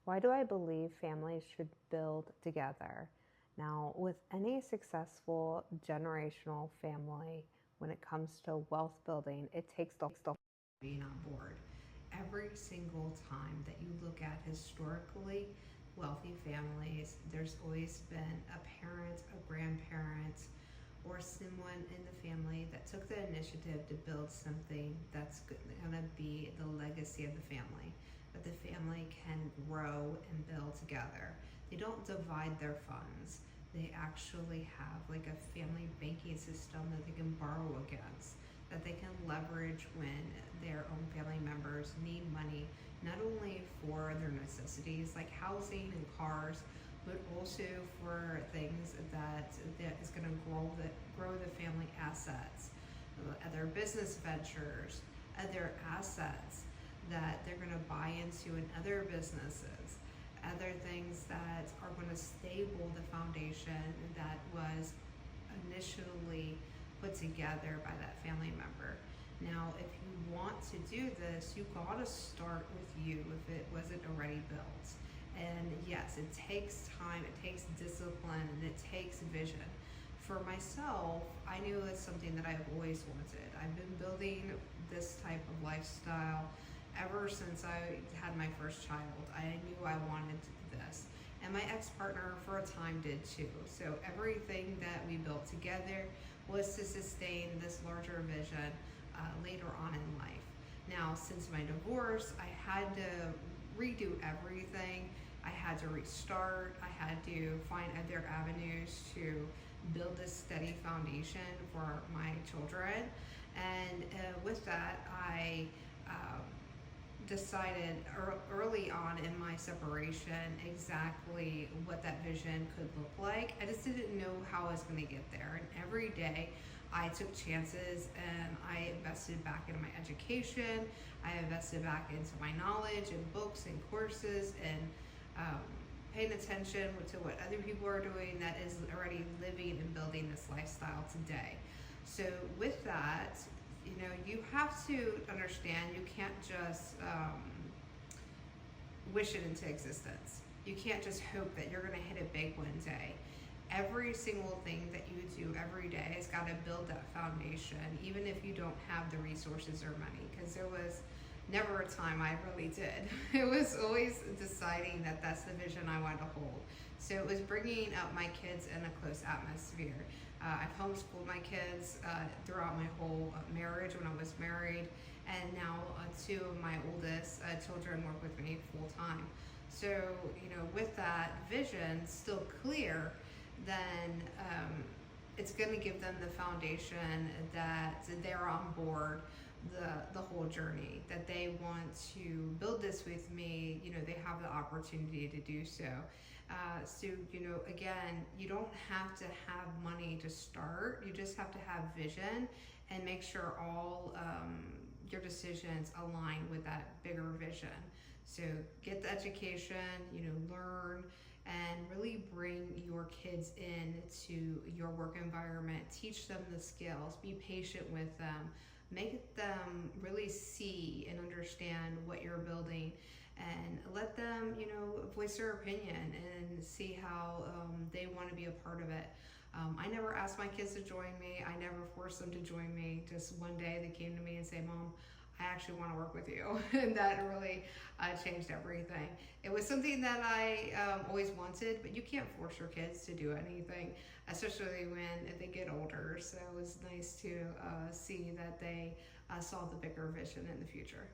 Why do I believe families should build together? Now, with any successful generational family, when it comes to wealth building, it takes the being on board. Every single time that you look at historically wealthy families, there's always been a parent, a grandparent, or someone in the family that took the initiative to build something that's going to be the legacy of the family, that the family can grow and build together. They don't divide their funds. They actually have like a family banking system that they can borrow against, that they can leverage when their own family members need money, not only for their necessities like housing and cars, but also for things that is going to grow the family assets, other business ventures, other assets that they're going to buy into in other businesses, other things that are going to stable the foundation that was initially put together by that family member. Now, if you want to do this, you gotta start with you if it wasn't already built. And yes, it takes time, it takes discipline, and it takes vision. For myself, I knew it's something that I've always wanted. I've been building this type of lifestyle ever since I had my first child. I knew I wanted this. And my ex-partner for a time did too. So everything that we built together was to sustain this larger vision later on in life. Now, since my divorce, I had to redo everything. I had to restart. I had to find other avenues to build this steady foundation for my children. And with that, I decided early on in my separation exactly what that vision could look like. I just didn't know how I was going to get there. And every day I took chances and I invested back into my education. I invested back into my knowledge and books and courses and paying attention to what other people are doing that is already living and building this lifestyle today. So with that, you have to understand you can't just wish it into existence. You can't just hope that you're going to hit it big one day. Every single thing that you do every day has got to build that foundation, even if you don't have the resources or money, because there was never a time I really did. It was always deciding that that's the vision I wanted to hold. So it was bringing up my kids in a close atmosphere. I've homeschooled my kids throughout my whole marriage when I was married, and now two of my oldest children work with me full time. So, with that vision still clear, then it's going to give them the foundation that they're on board the whole journey, that they want to build this with me. They have the opportunity to do so. So again, you don't have to have money to start. You just have to have vision and make sure all your decisions align with that bigger vision. So get the education, learn, and really bring your kids in to your work environment. Teach them the skills, be patient with them, make them really see and understand what you're building, and let them, voice their opinion and see how they want to be a part of it. I never asked my kids to join me. I never forced them to join me. Just one day they came to me and said, "Mom, I actually want to work with you." And that really changed everything. It was something that I always wanted, but you can't force your kids to do anything, especially when they get older. So it was nice to see that they saw the bigger vision in the future.